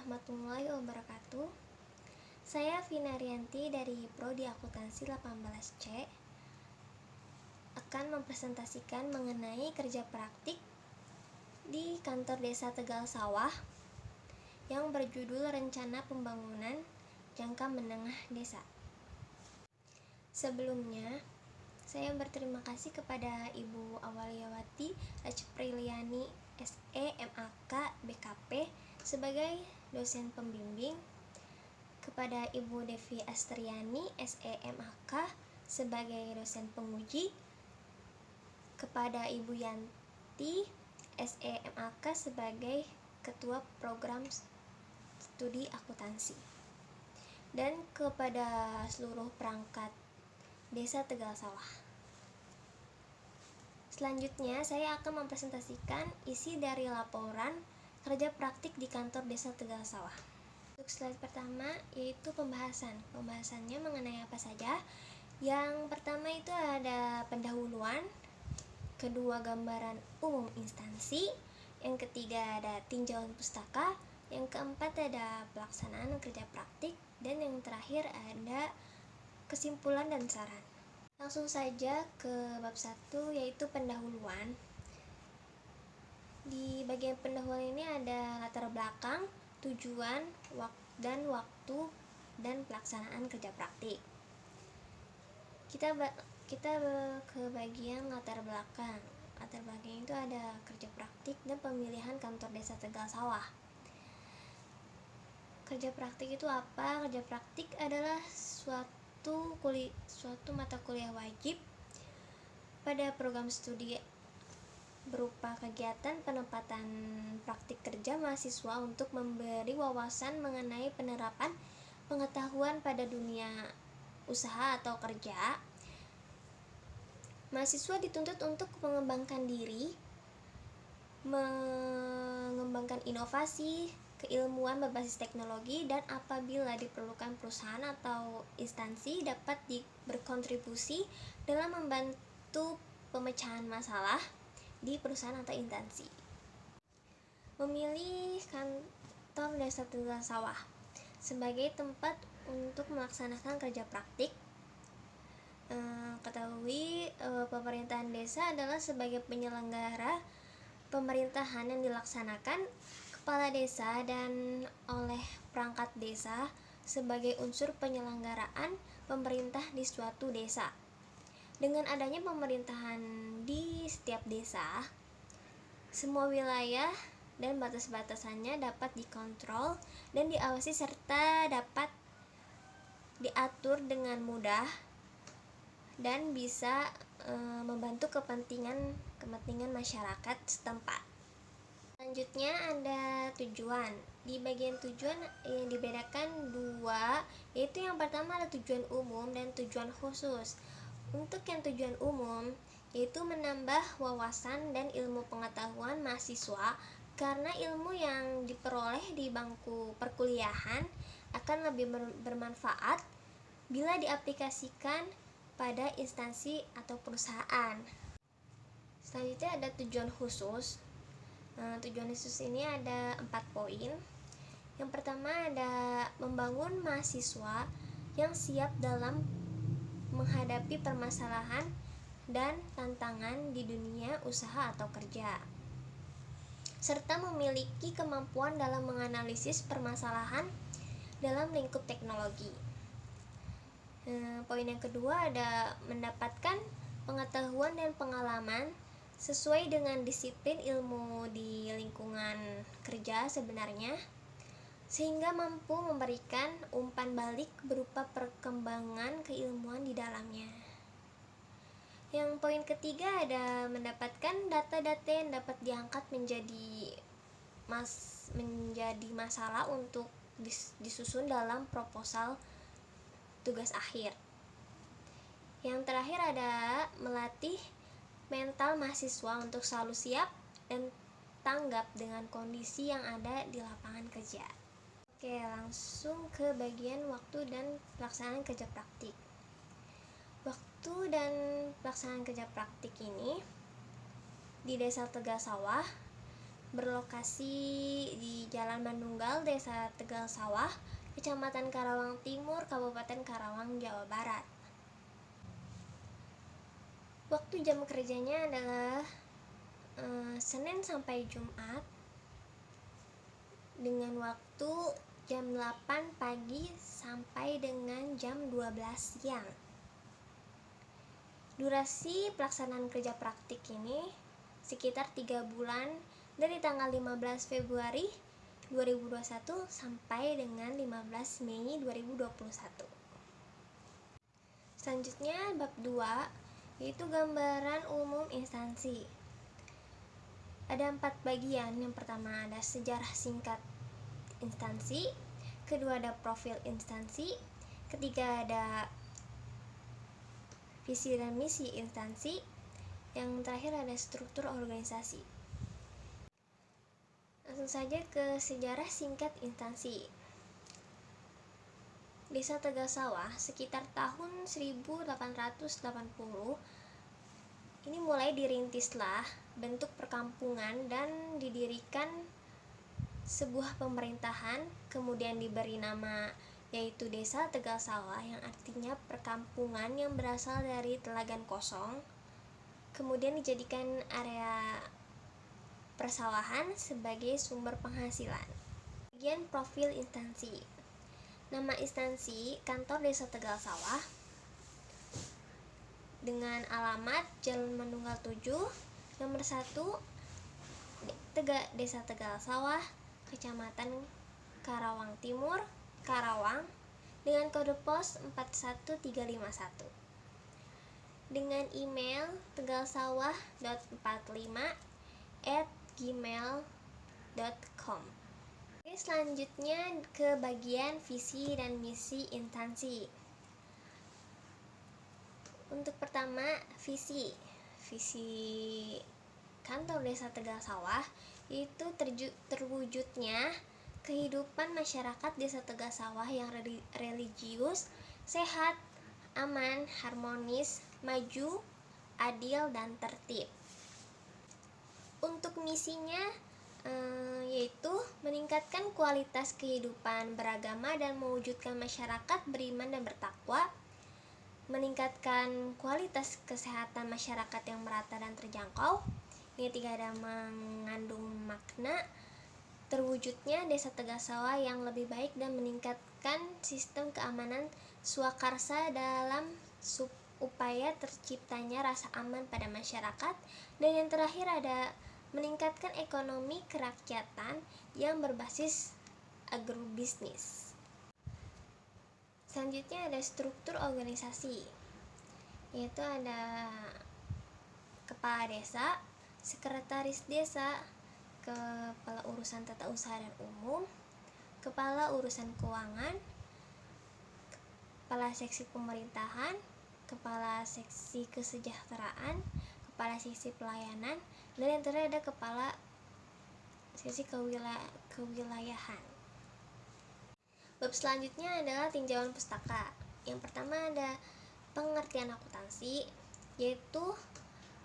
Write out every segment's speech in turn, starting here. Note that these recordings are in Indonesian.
warahmatullahi wabarakatuh. Saya Vina Rianti dari Prodi Akuntansi 18C akan mempresentasikan mengenai kerja praktik di kantor Desa Tegal Sawah yang berjudul Rencana Pembangunan Jangka Menengah Desa. Sebelumnya, saya berterima kasih kepada Ibu Awaliyawati Rajpriliani SE MAK BKP sebagai dosen pembimbing, kepada Ibu Devi Astriani SE MAK sebagai dosen penguji, kepada Ibu Yanti SE MAK sebagai ketua program studi akuntansi, dan kepada seluruh perangkat Desa Tegal Sawah. Selanjutnya, saya akan mempresentasikan isi dari laporan kerja praktik di kantor Desa Tegal Sawah. Untuk slide pertama yaitu pembahasan. Pembahasannya mengenai apa saja? Yang pertama itu ada pendahuluan, kedua gambaran umum instansi, yang ketiga ada tinjauan pustaka, yang keempat ada pelaksanaan kerja praktik, dan yang terakhir ada kesimpulan dan saran. Langsung saja ke bab 1 yaitu pendahuluan. Di bagian pendahuluan ini ada latar belakang, tujuan, dan waktu, dan pelaksanaan kerja praktik. Kita ke bagian latar belakang. Latar belakang itu ada kerja praktik dan pemilihan kantor Desa Tegal Sawah. Kerja praktik itu apa? Kerja praktik adalah suatu mata kuliah wajib pada program studi berupa kegiatan penempatan praktik kerja mahasiswa untuk memberi wawasan mengenai penerapan pengetahuan pada dunia usaha atau kerja. Mahasiswa dituntut untuk mengembangkan diri, mengembangkan inovasi, keilmuan berbasis teknologi, dan apabila diperlukan perusahaan atau instansi dapat berkontribusi dalam membantu pemecahan masalah di perusahaan atau instansi. Memilih kantor Desa Tegal Sawah sebagai tempat untuk melaksanakan kerja praktik. Ketahui pemerintahan desa adalah sebagai penyelenggara pemerintahan yang dilaksanakan kepala desa dan oleh perangkat desa sebagai unsur penyelenggaraan pemerintah di suatu desa. Dengan adanya pemerintahan di setiap desa, semua wilayah dan batas-batasannya dapat dikontrol dan diawasi serta dapat diatur dengan mudah dan bisa membantu kepentingan masyarakat setempat. Selanjutnya ada tujuan. Di bagian tujuan yang dibedakan dua, yaitu yang pertama ada tujuan umum dan tujuan khusus. Untuk yang tujuan umum yaitu menambah wawasan dan ilmu pengetahuan mahasiswa, karena ilmu yang diperoleh di bangku perkuliahan akan lebih bermanfaat bila diaplikasikan pada instansi atau perusahaan. Selanjutnya ada tujuan khusus. Tujuan khusus ini ada 4 poin. Yang pertama ada membangun mahasiswa yang siap dalam menghadapi permasalahan dan tantangan di dunia usaha atau kerja, serta memiliki kemampuan dalam menganalisis permasalahan dalam lingkup teknologi. Poin yang kedua ada mendapatkan pengetahuan dan pengalaman sesuai dengan disiplin ilmu di lingkungan kerja sebenarnya, sehingga mampu memberikan umpan balik berupa perkembangan keilmuan di dalamnya. Yang poin ketiga ada mendapatkan data-data yang dapat diangkat menjadi masalah untuk disusun dalam proposal tugas akhir. Yang terakhir ada melatih mental mahasiswa untuk selalu siap dan tanggap dengan kondisi yang ada di lapangan kerja. Oke, langsung ke bagian waktu dan pelaksanaan kerja praktik. Waktu dan pelaksanaan kerja praktik ini di Desa Tegal Sawah berlokasi di Jalan Bandunggal, Desa Tegal Sawah, Kecamatan Karawang Timur, Kabupaten Karawang, Jawa Barat. Waktu jam kerjanya adalah Senin sampai Jumat dengan waktu jam 8 pagi sampai dengan jam 12 siang. Durasi pelaksanaan kerja praktik ini sekitar 3 bulan dari tanggal 15 Februari 2021 sampai dengan 15 Mei 2021. Selanjutnya bab 2 yaitu gambaran umum instansi. Ada 4 bagian. Yang pertama ada sejarah singkat instansi, kedua ada profil instansi, ketiga ada visi dan misi instansi, yang terakhir ada struktur organisasi. Langsung saja ke sejarah singkat instansi. Desa Tegal Sawah sekitar tahun 1880 ini mulai dirintislah bentuk perkampungan dan didirikan sebuah pemerintahan, kemudian diberi nama yaitu Desa Tegal Sawah yang artinya perkampungan yang berasal dari telagan kosong, kemudian dijadikan area persawahan sebagai sumber penghasilan. Bagian profil instansi. Nama instansi Kantor Desa Tegal Sawah dengan alamat Jalan Bandunggal 7, nomor 1, Desa Tegal Sawah, Kecamatan Karawang Timur, Karawang, dengan kode pos 41351. Dengan email tegalsawah.45@gmail.com. Oke, selanjutnya ke bagian visi dan misi instansi. Untuk pertama, visi Kantor Desa Tegal Sawah itu terwujudnya kehidupan masyarakat Desa Tegal Sawah yang religius, sehat, aman, harmonis, maju, adil, dan tertib. Untuk misinya yaitu meningkatkan kualitas kehidupan beragama dan mewujudkan masyarakat beriman dan bertakwa, meningkatkan kualitas kesehatan masyarakat yang merata dan terjangkau. Ini tiga ada mengandung makna terwujudnya Desa Tegal Sawah yang lebih baik dan meningkatkan sistem keamanan swakarsa dalam upaya terciptanya rasa aman pada masyarakat. Dan yang terakhir ada meningkatkan ekonomi kerakyatan yang berbasis agrobisnis. Selanjutnya ada struktur organisasi, yaitu ada kepala desa, sekretaris desa, kepala urusan tata usaha dan umum, kepala urusan keuangan, kepala seksi pemerintahan, kepala seksi kesejahteraan, kepala seksi pelayanan, dan yang terakhir ada kepala seksi kewilayahan. Bab selanjutnya adalah tinjauan pustaka. Yang pertama ada pengertian akuntansi, yaitu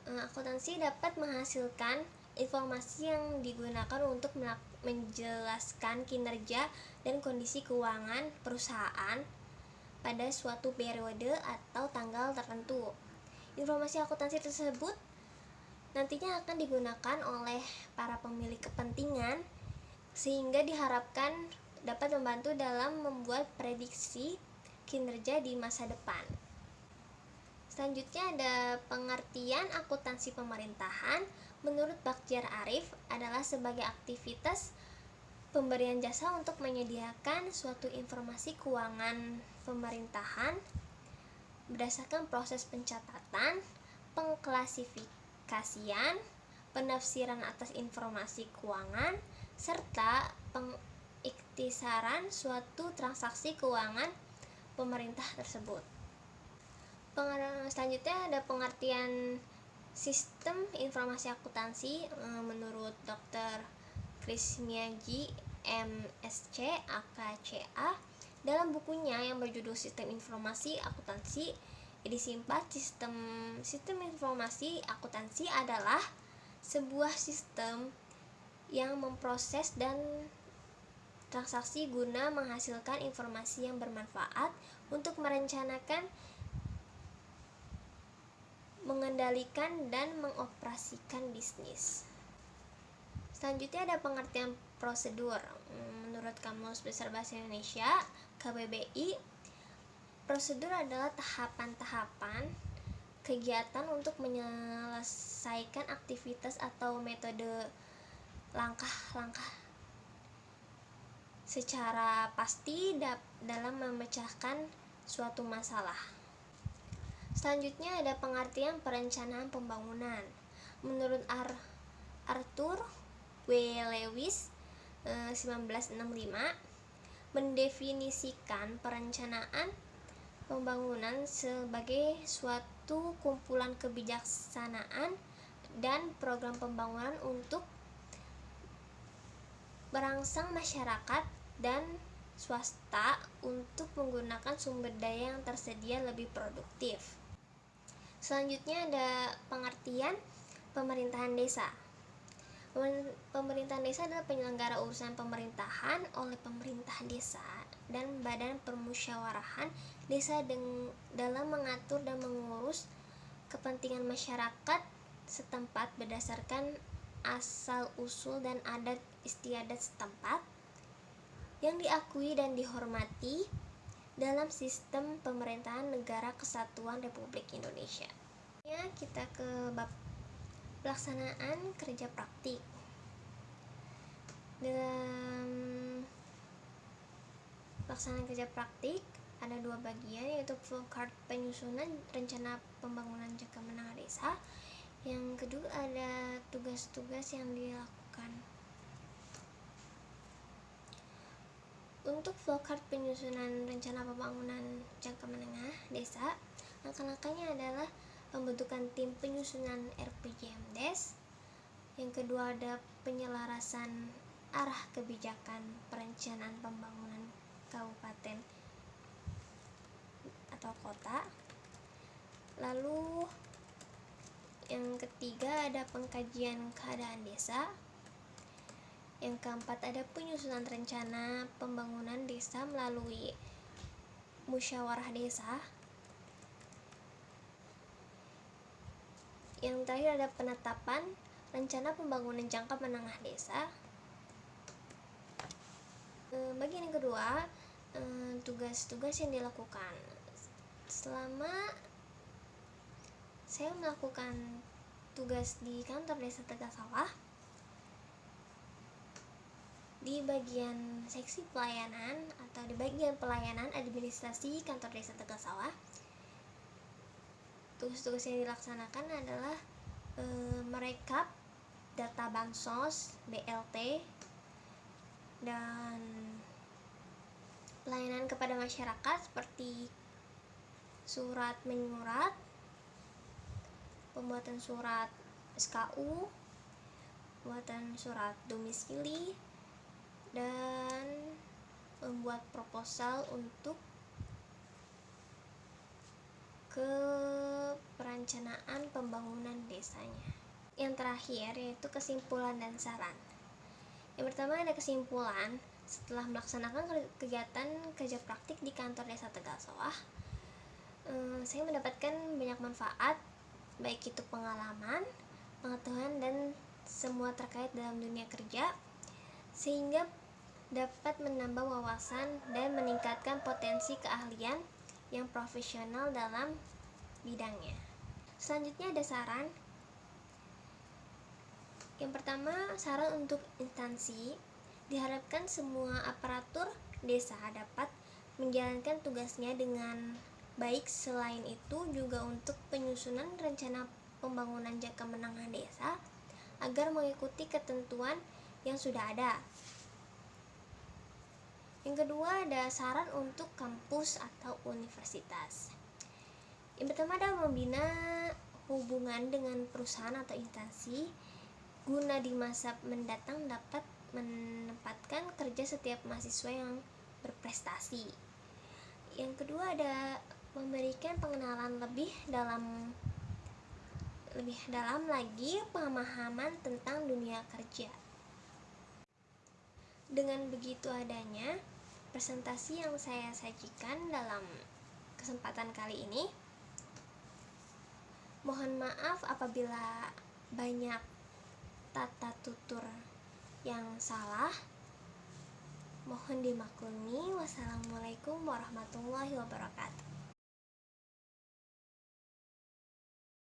akuntansi dapat menghasilkan informasi yang digunakan untuk menjelaskan kinerja dan kondisi keuangan perusahaan pada suatu periode atau tanggal tertentu. Informasi akuntansi tersebut nantinya akan digunakan oleh para pemilik kepentingan sehingga diharapkan dapat membantu dalam membuat prediksi kinerja di masa depan. Selanjutnya ada pengertian akuntansi pemerintahan. Menurut Bagjar Arif adalah sebagai aktivitas pemberian jasa untuk menyediakan suatu informasi keuangan pemerintahan berdasarkan proses pencatatan, pengklasifikasian, penafsiran atas informasi keuangan, serta pengiktisaran suatu transaksi keuangan pemerintah tersebut. Selanjutnya ada pengertian sistem informasi akuntansi menurut Dr. Krismiaji MSc AKCA dalam bukunya yang berjudul Sistem Informasi Akuntansi edisi 4. Sistem informasi akuntansi adalah sebuah sistem yang memproses dan transaksi guna menghasilkan informasi yang bermanfaat untuk merencanakan, mengendalikan, dan mengoperasikan bisnis. Selanjutnya ada pengertian prosedur. Menurut Kamus Besar Bahasa Indonesia, KBBI, prosedur adalah tahapan-tahapan kegiatan untuk menyelesaikan aktivitas atau metode langkah-langkah secara pasti dalam memecahkan suatu masalah. Selanjutnya ada pengertian perencanaan pembangunan. Menurut Arthur W. Lewis 1965 mendefinisikan perencanaan pembangunan sebagai suatu kumpulan kebijaksanaan dan program pembangunan untuk merangsang masyarakat dan swasta untuk menggunakan sumber daya yang tersedia lebih produktif. Selanjutnya ada pengertian pemerintahan desa. Pemerintahan desa adalah penyelenggara urusan pemerintahan oleh pemerintah desa dan badan permusyawarahan desa dalam mengatur dan mengurus kepentingan masyarakat setempat berdasarkan asal-usul dan adat istiadat setempat yang diakui dan dihormati dalam sistem pemerintahan Negara Kesatuan Republik Indonesia. Ya, kita ke bab pelaksanaan kerja praktik. Dalam pelaksanaan kerja praktik ada dua bagian, yaitu flowchart penyusunan rencana pembangunan jangka menengah desa. Yang kedua ada tugas-tugas yang dilakukan. Untuk flowchart penyusunan rencana pembangunan jangka menengah desa, langkah-langkahnya adalah pembentukan tim penyusunan RPJMDes. Yang kedua ada penyelarasan arah kebijakan perencanaan pembangunan kabupaten atau kota. Lalu yang ketiga ada pengkajian keadaan desa. Yang keempat ada penyusunan rencana pembangunan desa melalui musyawarah desa. Yang terakhir ada penetapan rencana pembangunan jangka menengah desa. Bagian yang kedua, tugas-tugas yang dilakukan. Selama saya melakukan tugas di kantor desa Tegasawah, di bagian seksi pelayanan atau di bagian pelayanan administrasi kantor desa Tegasawah, tugas-tugas yang dilaksanakan adalah merekap data bansos, BLT, dan pelayanan kepada masyarakat seperti surat menyurat, pembuatan surat SKU, pembuatan surat domisili, dan membuat proposal untuk ke perencanaan pembangunan desanya. Yang terakhir yaitu kesimpulan dan saran. Yang pertama ada kesimpulan. Setelah melaksanakan kegiatan kerja praktik di kantor desa Tegasawah, saya mendapatkan banyak manfaat, baik itu pengalaman, pengetahuan, dan semua terkait dalam dunia kerja, sehingga dapat menambah wawasan dan meningkatkan potensi keahlian yang profesional dalam bidangnya. Selanjutnya ada saran. Yang pertama, saran untuk instansi. Diharapkan semua aparatur desa dapat menjalankan tugasnya dengan baik. Selain itu juga untuk penyusunan rencana pembangunan jangka menengah desa agar mengikuti ketentuan yang sudah ada. Yang kedua ada saran untuk kampus atau universitas. Yang pertama adalah membina hubungan dengan perusahaan atau instansi guna di masa mendatang dapat menempatkan kerja setiap mahasiswa yang berprestasi. Yang kedua ada memberikan pengenalan lebih dalam lagi pemahaman tentang dunia kerja. Dengan begitu adanya presentasi yang saya sajikan dalam kesempatan kali ini. Mohon maaf apabila banyak tata tutur yang salah. Mohon dimaklumi. Wassalamualaikum warahmatullahi wabarakatuh.